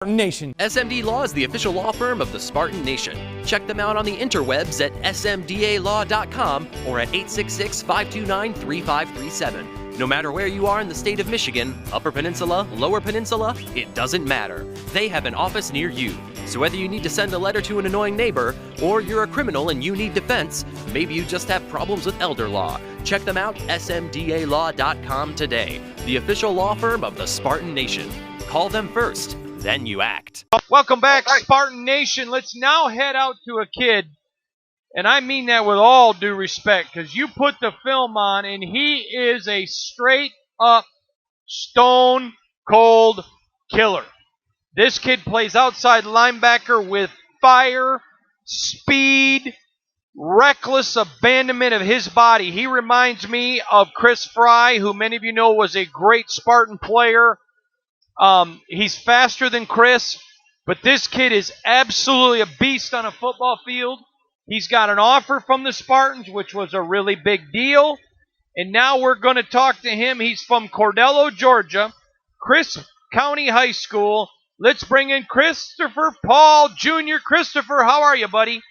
Spartan Nation. SMD Law is the official law firm of the Spartan Nation. Check them out on the interwebs at smdalaw.com or at 866-529-3537. No matter where you are in the state of Michigan, Upper Peninsula, Lower Peninsula, it doesn't matter. They have an office near you. So whether you need to send a letter to an annoying neighbor, or you're a criminal and you need defense, maybe you just have problems with elder law, check them out, smdalaw.com today. The official law firm of the Spartan Nation. Call them first, then you act. Welcome back, Spartan Nation. Let's now head out to a kid, and I mean that with all due respect, because you put the film on, and he is a straight-up, stone-cold killer. This kid plays outside linebacker with fire, speed, reckless abandonment of his body. He reminds me of Chris Fry, who many of you know was a great Spartan player. He's faster than Chris, but this kid is absolutely a beast on a football field. He's got an offer from the Spartans, which was a really big deal. And now we're going to talk to him. He's from Cordello, Georgia, Chris County High School. Let's bring in Christopher Paul Jr. Christopher, how are you, buddy?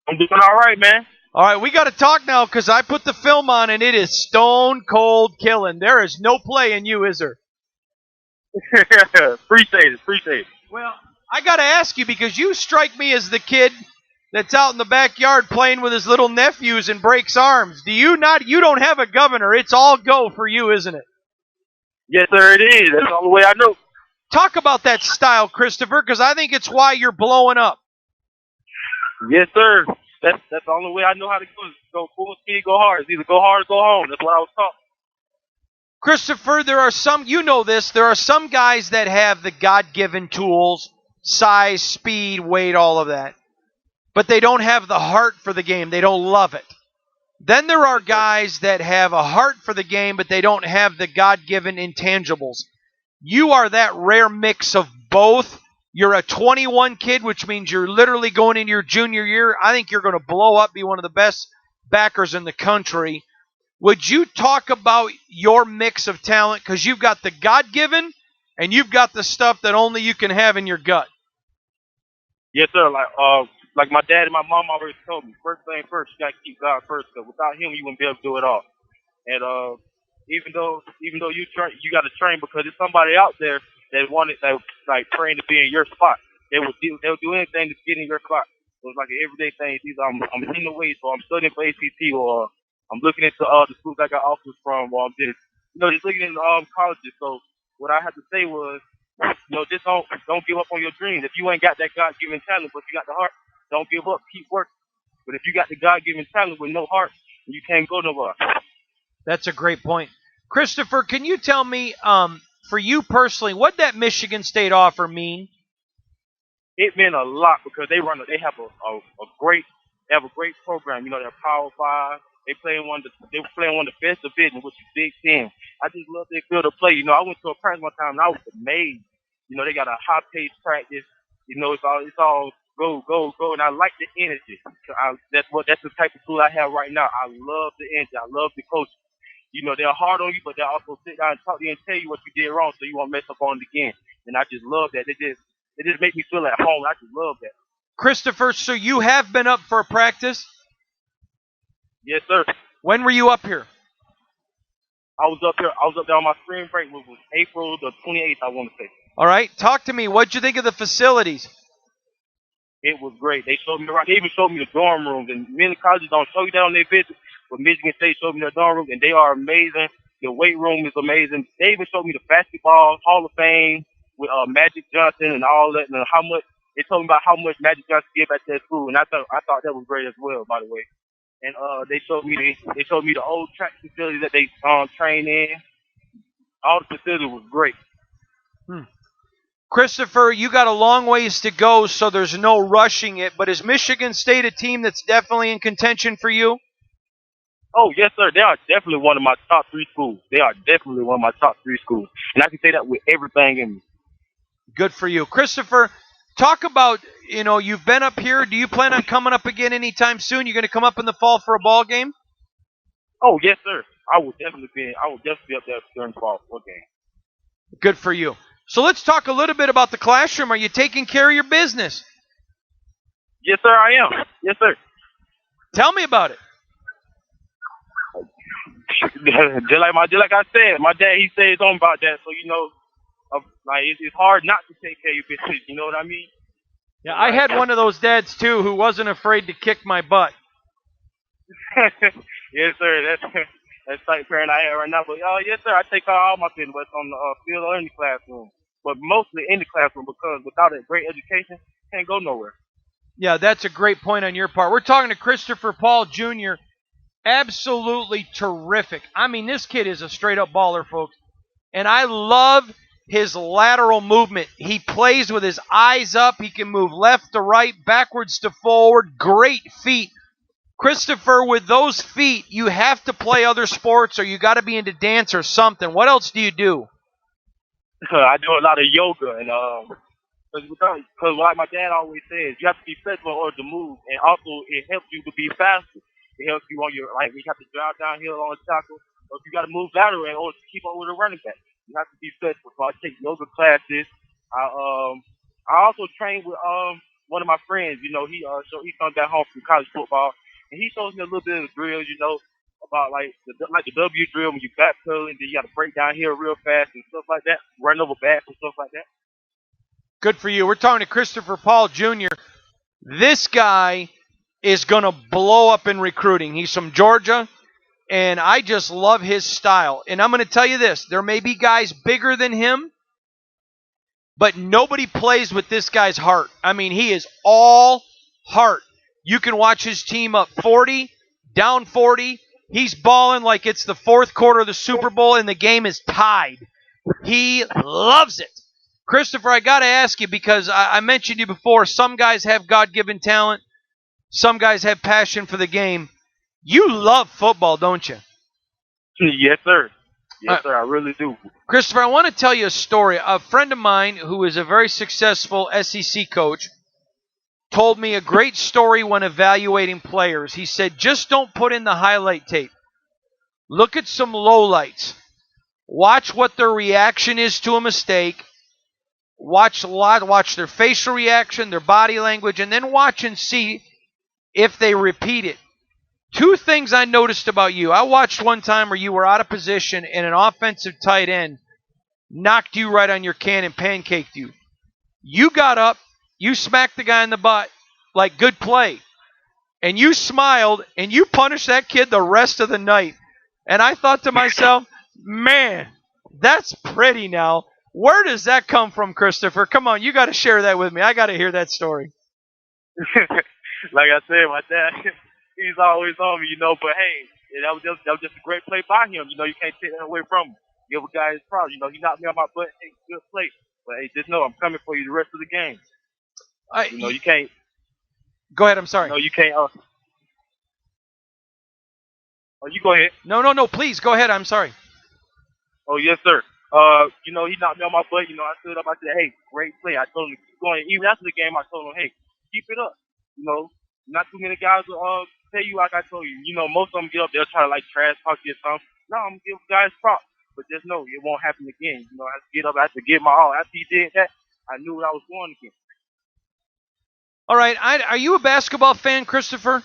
I'm doing all right, man. All right, we got to talk now because I put the film on, and it is stone cold killing. There is no play in you, is there? Appreciate it. Well, I got to ask you because you strike me as the kid that's out in the backyard playing with his little nephews and breaks arms. Do you not? You don't have a governor. It's all go for you, isn't it? Yes, sir, it is. That's the only way I know. Talk about that style, Christopher, because I think it's why you're blowing up. Yes, sir. That's the only way I know how to go. Is go full speed, go hard. It's either go hard or go home. That's what I was taught. Christopher, there are some, you know this, there are some guys that have the God-given tools, size, speed, weight, all of that. But they don't have the heart for the game. They don't love it. Then there are guys that have a heart for the game, but they don't have the God-given intangibles. You are that rare mix of both. You're a 21 kid, which means you're literally going into your junior year. I think you're going to blow up, be one of the best backers in the country. Would you talk about your mix of talent? Because you've got the God-given, and you've got the stuff that only you can have in your gut. Yes, sir. Like my dad and my mom always told me, first thing first, you got to keep God first. Because without Him, you wouldn't be able to do it all. And even though you got to train because there's somebody out there that praying to be in your spot. They'll do anything to get in your spot. So it's like an everyday thing. It's either I'm hitting the weights, or I'm studying for ACT, or I'm looking into the schools I got offers from, or I'm just looking into colleges. So what I had to say was, just don't give up on your dreams. If you ain't got that God-given talent, but you got the heart, don't give up. Keep working. But if you got the God-given talent with no heart, you can't go nowhere. That's a great point. Christopher, can you tell me, for you personally, what that Michigan State offer mean? It meant a lot because they have a great program. They're Power 5. They play in one of the best divisions, which is Big Ten. I just love their field of play. I went to a practice one time and I was amazed. They got a high-paced practice. It's all go, and I like the energy. That's the type of school I have right now. I love the energy. I love the coach. They're hard on you, but they'll also sit down and talk to you and tell you what you did wrong so you won't mess up on it again. And I just love that. They just make me feel at home. I just love that. Christopher, so you have been up for a practice? Yes, sir. When were you up here? I was up there on my spring break, which was April the 28th, I want to say. All right. Talk to me. What'd you think of the facilities? It was great. They even showed me the dorm rooms, and many colleges don't show you that on their visit, but Michigan State showed me their dorm rooms, and they are amazing. The weight room is amazing. They even showed me the basketball Hall of Fame with Magic Johnson and all that, and they told me about how much Magic Johnson gave at that school, and I thought that was great as well, by the way. And they showed me the old track facility that they train in. All the facility was great. Christopher, you got a long ways to go, so there's no rushing it. But is Michigan State a team that's definitely in contention for you? Oh, yes, sir. They are definitely one of my top 3 schools. And I can say that with everything in me. Good for you. Christopher, talk about, you've been up here. Do you plan on coming up again anytime soon? You're going to come up in the fall for a ball game? Oh, yes, sir. I will definitely be up there during the fall for a game. Good for you. So let's talk a little bit about the classroom. Are you taking care of your business? Yes, sir, I am. Yes, sir. Tell me about it. just like I said, my dad, he said something about that. So, like it's hard not to take care of your business. You know what I mean? Yeah, I had one of those dads too who wasn't afraid to kick my butt. Yes, sir. That's type parent I have right now. But yes, sir, I take care of all my business, whether it's on the field or in the classroom. But mostly in the classroom because without a great education, can't go nowhere. Yeah, that's a great point on your part. We're talking to Christopher Paul Jr. Absolutely terrific. I mean, this kid is a straight-up baller, folks. And I love his lateral movement. He plays with his eyes up. He can move left to right, backwards to forward. Great feet. Christopher, with those feet, you have to play other sports or you got to be into dance or something. What else do you do? I do a lot of yoga and because like my dad always says, you have to be flexible in order to move, and also it helps you to be faster. It helps you on your you have to drive downhill on a tackle, or if you got to move lateral in order to keep up with a running back. You have to be flexible. So I take yoga classes. I also train with one of my friends. He comes back home from college football, and he shows me a little bit of the drills. About like the W drill when you backpedaling, then you got to break downhill real fast and stuff like that, run over backs and stuff like that. Good for you. We're talking to Christopher Paul Jr. This guy is going to blow up in recruiting. He's from Georgia, and I just love his style. And I'm going to tell you this. There may be guys bigger than him, but nobody plays with this guy's heart. I mean, he is all heart. You can watch his team up 40, down 40. He's balling like it's the fourth quarter of the Super Bowl, and the game is tied. He loves it. Christopher, I got to ask you because I mentioned you before, some guys have God-given talent. Some guys have passion for the game. You love football, don't you? Yes, sir. Yes, sir, I really do. Christopher, I want to tell you a story. A friend of mine who is a very successful SEC coach told me a great story when evaluating players. He said, just don't put in the highlight tape. Look at some lowlights. Watch what their reaction is to a mistake. Watch their facial reaction, their body language, and then watch and see if they repeat it. Two things I noticed about you. I watched one time where you were out of position and an offensive tight end knocked you right on your can and pancaked you. You got up, you smacked the guy in the butt like good play, and you smiled and you punished that kid the rest of the night. And I thought to myself, man, that's pretty now. Where does that come from, Christopher? Come on, you got to share that with me. I got to hear that story. Like I said, my dad, he's always on me, but hey, that was just a great play by him. You can't take that away from him. Give a guy his props. He knocked me on my butt. Hey, good play. But hey, just know I'm coming for you the rest of the game. You can't. Go ahead, I'm sorry. No, you can't. You go ahead. No, please, go ahead, I'm sorry. Oh, yes, sir. He knocked me on my butt. I stood up. I said, hey, great play. I told him to keep going. Even after the game, I told him, hey, keep it up. Not too many guys will tell you like I told you. Most of them get up, they'll try to trash talk you or something. No, I'm going to give guys props. But just know it won't happen again. I have to get up. I have to get my all. After he did that, I knew what I was going again. All right. Are you a basketball fan, Christopher?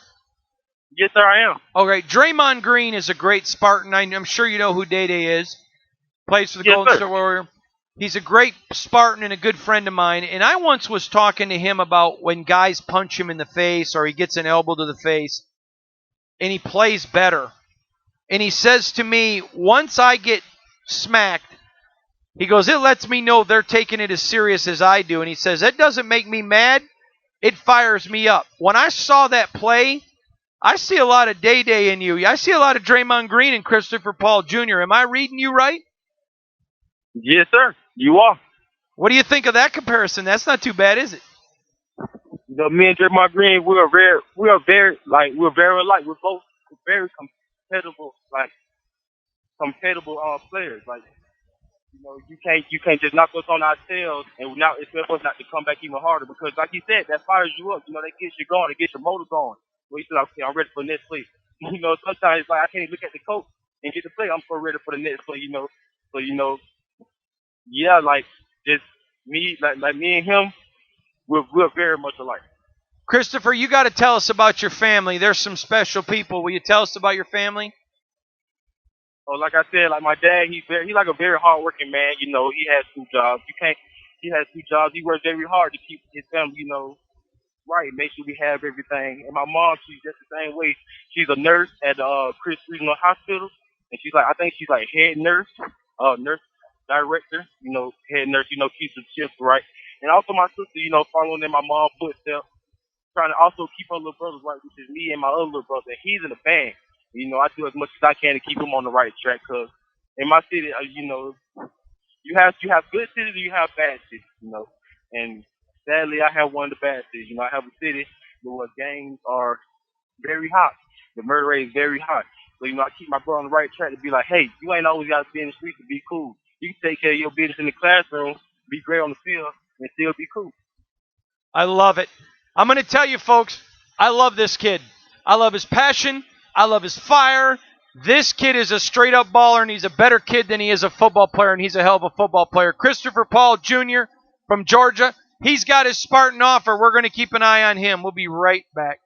Yes, sir, I am. All right. Draymond Green is a great Spartan. I'm sure you know who Day-Day is. Plays for the Golden State Warriors. He's a great Spartan and a good friend of mine. And I once was talking to him about when guys punch him in the face or he gets an elbow to the face and he plays better. And he says to me, once I get smacked, he goes, it lets me know they're taking it as serious as I do. And he says, it doesn't make me mad. It fires me up. When I saw that play, I see a lot of Day-Day in you. I see a lot of Draymond Green and Christopher Paul Jr. Am I reading you right? Yes, sir. You are. What do you think of that comparison? That's not too bad, is it? Me and Draymond Green, we're very alike. We're both very compatible players. You can't just knock us on our tails and now expect us not to come back even harder because, like you said, that fires you up. That gets you going, it gets your motor going. Well, you said, okay, I'm ready for the next play. Sometimes I can't look at the coach and get the play. I'm so ready for the next play. Yeah, just me, like me and him, we're very much alike. Christopher, you got to tell us about your family. There's some special people. Will you tell us about your family? Oh, like I said, like my dad, he's like a very hardworking man. You know, he has 2 jobs. He has 2 jobs. He works very hard to keep his family, you know, right. Make sure we have everything. And my mom, she's just the same way. She's a nurse at Chris Regional Hospital, and she's like, I think she's like head nurse, nurse director. You know, head nurse. You know, keeps the shift right. And also my sister, you know, following in my mom's footsteps, trying to also keep her little brothers right, which is me and my other little brother. He's in a band. You know, I do as much as I can to keep him on the right track. Cause in my city, you know, you have good cities and you have bad cities. You know, and sadly, I have one of the bad cities. You know, I have a city where gangs are very hot. The murder rate is very high. So, you know, I keep my brother on the right track to be like, hey, you ain't always got to be in the streets to be cool. You can take care of your business in the classroom, be great on the field, and still be cool. I love it. I'm going to tell you, folks, I love this kid. I love his passion. I love his fire. This kid is a straight-up baller, and he's a better kid than he is a football player, and he's a hell of a football player. Christopher Paul Jr. from Georgia. He's got his Spartan offer. We're going to keep an eye on him. We'll be right back.